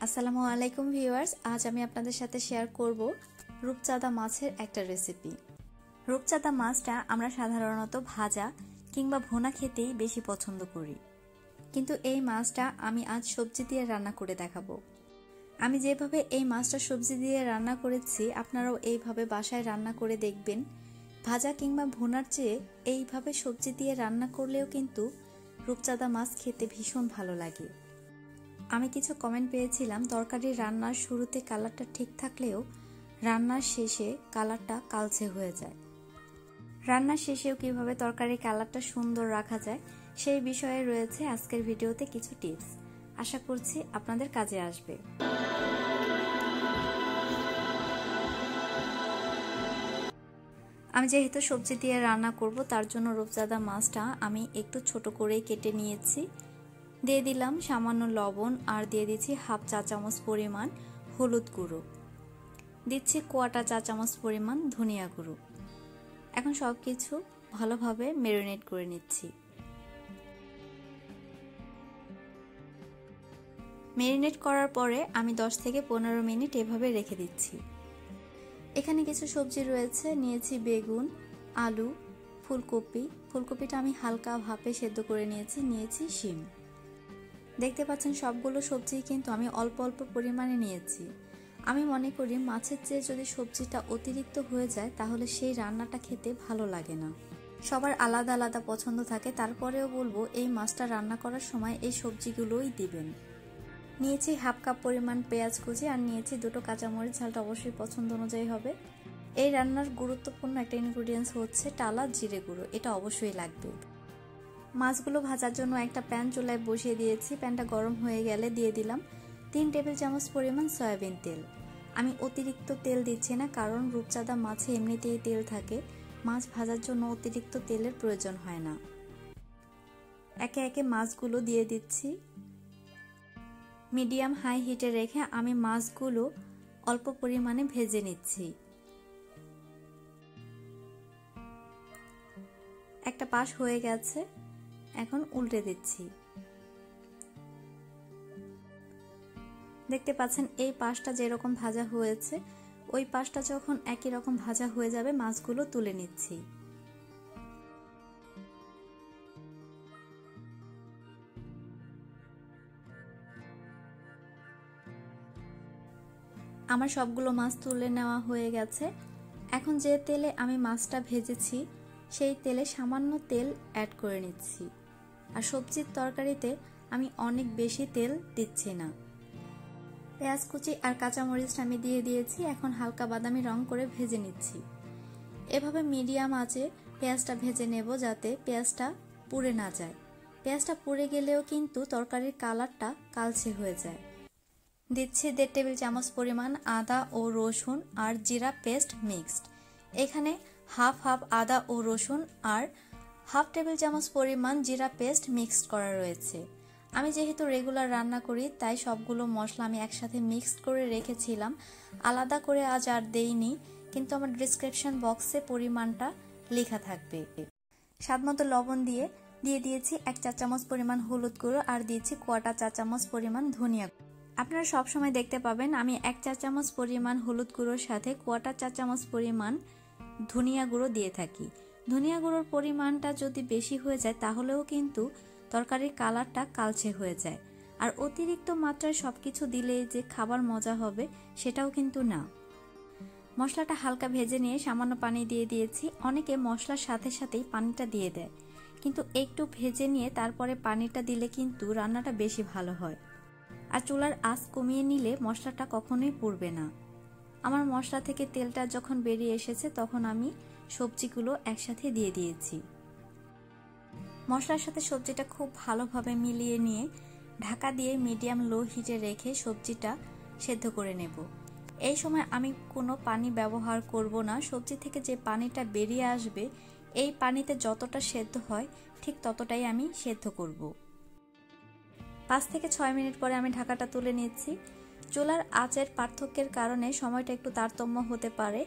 আসসালামু আলাইকুম ভিউয়ার্স, আজ আমি আপনাদের সাথে শেয়ার করব রূপচাঁদা মাছের একটা রেসিপি। রূপচাঁদা মাছটা আমরা সাধারণত ভাজা কিংবা ভুনা খেতেই বেশি পছন্দ করি, কিন্তু এই মাছটা আমি আজ সবজি দিয়ে রান্না করে দেখাবো। আমি যেভাবে এই মাছটা সবজি দিয়ে রান্না করেছি আপনারাও এইভাবে বাসায় রান্না করে দেখবেন। ভাজা কিংবা ভুনার চেয়ে এইভাবে সবজি দিয়ে রান্না করলেও কিন্তু রূপচাঁদা মাছ খেতে ভীষণ ভালো লাগে। আমি কিছু কমেন্ট পেয়েছিলাম তরকারি রান্নার শুরুতে কালারটা ঠিক থাকলেও রান্নার শেষে কালারটা কালচে হয়ে যায়। রান্নার শেষেও কিভাবে তরকারির কালারটা সুন্দর রাখা যায় সেই বিষয়ে রয়েছে আজকের ভিডিওতে কিছু টিপস। আশা করছি আপনাদের কাজে আসবে। আমি যেহেতু সবজি দিয়ে রান্না করব তার জন্য রূপচাঁদা মাছটা আমি একটু ছোট করেই কেটে নিয়েছি। দিয়ে দিলাম সামান্য লবণ আর দিয়ে দিচ্ছি হাফ চা চামচ পরিমাণ হলুদ গুঁড়ো, দিচ্ছি কোয়াটা চা চামচ পরিমাণ ধনিয়া গুঁড়ো। এখন সব কিছু ভালোভাবে ম্যারিনেট করে নিচ্ছি। ম্যারিনেট করার পরে আমি 10 থেকে 15 মিনিট এভাবে রেখে দিচ্ছি। এখানে কিছু সবজি রয়েছে, নিয়েছি বেগুন, আলু, ফুলকপিটা আমি হালকা ভাপে সেদ্ধ করে নিয়েছি শিম। দেখতে পাচ্ছেন সবগুলো সবজি কিন্তু আমি অল্প অল্প পরিমাণে নিয়েছি। আমি মনে করি মাছের চেয়ে যদি সবজিটা অতিরিক্ত হয়ে যায় তাহলে সেই রান্নাটা খেতে ভালো লাগে না। সবার আলাদা আলাদা পছন্দ থাকে, তারপরেও বলবো এই মাছটা রান্না করার সময় এই সবজিগুলোই দিবেন। নিয়েছি হাফ কাপ পরিমাণ পেঁয়াজ কুচি আর নিয়েছি 2টো কাঁচামরিচ, ঝালটা অবশ্যই পছন্দ অনুযায়ী হবে। এই রান্নার গুরুত্বপূর্ণ একটা ইনগ্রেডিয়েন্টস হচ্ছে টালা জিরে গুঁড়ো, এটা অবশ্যই লাগবে। মাছগুলো ভাজার জন্য একটা প্যান চুলায় বসিয়ে দিয়েছি। প্যানটা গরম হয়ে গেলে দিয়ে দিলাম 3 টেবিল চামচ পরিমাণ সয়াবিন তেল। আমি অতিরিক্ত তেল দিচ্ছি না, কারণ রূপচাঁদা মাছে এমনিতেই তেল থাকে, মাছ ভাজার জন্য অতিরিক্ত তেলের প্রয়োজন হয় না। একে একে মাছগুলো দিয়ে দিচ্ছি। মিডিয়াম হাই হিটে রেখে আমি মাছগুলো অল্প পরিমাণে ভেজে নিচ্ছি। একটা পাশ হয়ে গেছে, এখন উল্টে দিচ্ছি। দেখতে পাচ্ছেন এই পাশটা যেরকম ভাজা হয়েছে ওই পাশটা যখন একই রকম ভাজা হয়ে যাবে মাছগুলো তুলে নিচ্ছি। আমার সবগুলো মাছ তুলে নেওয়া হয়ে গেছে। এখন যে তেলে আমি মাছটা ভেজেছি সেই তেলে সামান্য তেল অ্যাড করে নিচ্ছি। আর সবজির তরকারিতে আমি অনেক বেশি তেল দিচ্ছি না। পেঁয়াজ কুচি আর কাঁচামরিচটা আমি দিয়ে দিয়েছি। এখন হালকা বাদামি রং করে ভেজে নিচ্ছি। এভাবে মিডিয়াম আঁচে পেঁয়াজটা ভেজে নেব যাতে পেঁয়াজটা পুড়ে না যায়। পেঁয়াজটা পুড়ে গেলেও কিন্তু তরকারির কালারটা কালচে হয়ে যায়। দিচ্ছি 1.5 টেবিল চামচ পরিমাণ আদা ও রসুন আর জিরা পেস্ট মিক্সড। এখানে হাফ আদা ও রসুন আর হাফ টেবিল চামচ পরিমাণ জিরা পেস্ট মিক্সড করা রয়েছে। আমি যেহেতু রেগুলার রান্না করি তাই সবগুলো মশলা আমি একসাথে মিক্সড করে রেখেছিলাম, আলাদা করে আজ আর দেইনি, কিন্তু আমার ডেসক্রিপশন বক্সে পরিমাণটা লেখা থাকবে। স্বাদমতো লবণ দিয়ে দিয়েছি 1 চা চামচ পরিমাণ হলুদ গুঁড়ো আর দিয়েছি কোয়াটা চা চামচ পরিমাণ ধনিয়া। আপনারা সব সময় দেখতে পাবেন আমি 1 চা চামচ পরিমাণ হলুদ গুঁড়োর সাথে কোয়াটা চা চামচ পরিমাণ ধনিয়া গুঁড়ো দিয়ে থাকি। ধনিয়া গুঁড়োর পরিমাণটা যদি বেশি হয়ে যায় তাহলেও কিন্তু তরকারির কালারটা কালচে হয়ে যায়। আর অতিরিক্ত মাত্রায় সবকিছু দিলে যে খাবার মজা হবে সেটাও কিন্তু না। মশলাটা হালকা ভেজে নিয়ে সামান্য পানি দিয়ে দিয়েছি। অনেকে মশলার সাথে সাথেই পানিটা দিয়ে দেয়, কিন্তু একটু ভেজে নিয়ে তারপরে পানিটা দিলে কিন্তু রান্নাটা বেশি ভালো হয়। আর চুলার আঁচ কমিয়ে নিলে মশলাটা কখনোই পুড়বে না। আমার মশলা থেকে তেলটা যখন বেরিয়ে এসেছে তখন আমি সবজিগুলো একসাথে দিয়ে দিয়েছি। মশলার সাথে সবজিটা খুব ভালোভাবে মিলিয়ে নিয়ে ঢাকা দিয়ে মিডিয়াম লো হিটে রেখে সবজিটা সেদ্ধ করে নেব। এই সময় আমি কোনো পানি ব্যবহার করব না। সবজি থেকে যে পানিটা বেরিয়ে আসবে এই পানিতে যতটা সেদ্ধ হয় ঠিক ততটাই আমি সেদ্ধ করব। 5 থেকে 6 মিনিট পরে আমি ঢাকাটা তুলে নিচ্ছি। চুলার আঁচের পার্থক্যের কারণে সময়টা একটু তারতম্য হতে পারে,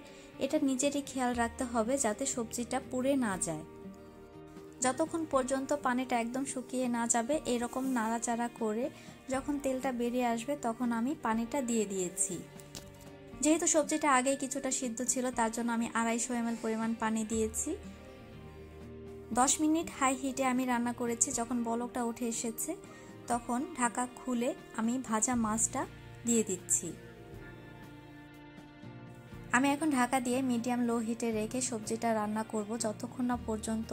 এটা নিজেরই খেয়াল রাখতে হবে যাতে সবজিটা পুড়ে না যায়। যতক্ষণ পর্যন্ত পানিটা একদম শুকিয়ে না যাবে এরকম নাড়াচাড়া করে যখন তেলটা বেরিয়ে আসবে তখন আমি পানিটা দিয়ে দিয়েছি। যেহেতু সবজিটা আগেই কিছুটা সিদ্ধ ছিল তার জন্য আমি 250 ml পরিমাণ পানি দিয়েছি। 10 মিনিট হাই হিটে আমি রান্না করেছি। যখন বলকটা উঠে এসেছে তখন ঢাকা খুলে আমি ভাজা মাছটা দিয়ে দিচ্ছি। আমি এখন ঢাকা দিয়ে মিডিয়াম লো হিটে রেখে সবজিটা রান্না করব যতক্ষণ না পর্যন্ত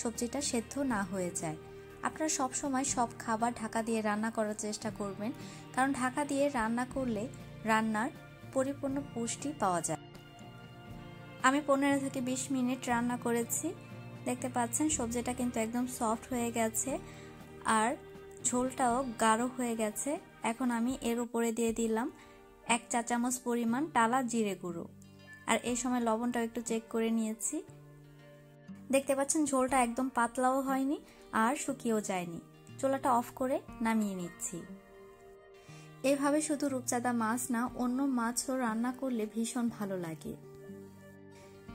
সবজিটা সেদ্ধ না হয়ে যায়। আপনারা সব সময় সব খাবার ঢাকা দিয়ে রান্না করার চেষ্টা করবেন, কারণ ঢাকা দিয়ে রান্না করলে রান্নার পরিপূর্ণ পুষ্টি পাওয়া যায়। আমি 15 থেকে 20 মিনিট রান্না করেছি। দেখতে পাচ্ছেন সবজিটা কিন্তু একদম সফট হয়ে গেছে আর ঝোলটাও গাঢ় হয়ে গেছে। এখন আমি এর উপরে দিয়ে দিলাম 1 চা চামচ পরিমাণ টালা জিরে গুঁড়ো, আর এই সময় লবণটাও একটু চেক করে নিয়েছি। দেখতে পাচ্ছেন ঝোলটা একদম পাতলাও হয়নি আর শুকিয়েও যায়নি। চুলাটা অফ করে নামিয়ে নিচ্ছি। এভাবে শুধু রূপচাঁদা মাছ না, অন্য মাছও রান্না করলে ভীষণ ভালো লাগে।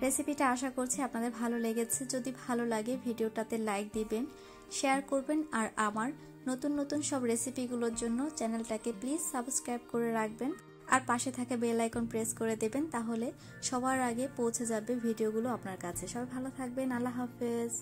রেসিপিটা আশা করছি আপনাদের ভালো লেগেছে। যদি ভালো লাগে ভিডিওটাতে লাইক দিবেন, শেয়ার করবেন, আর আমার নতুন নতুন সব রেসিপিগুলোর জন্য চ্যানেলটাকে প্লিজ সাবস্ক্রাইব করে রাখবেন আর পাশে থাকা বেল আইকন প্রেস করে দেবেন, তাহলে সবার আগে পৌঁছে যাবে ভিডিওগুলো আপনার কাছে। সবাই ভালো থাকবেন। আল্লাহ হাফেজ।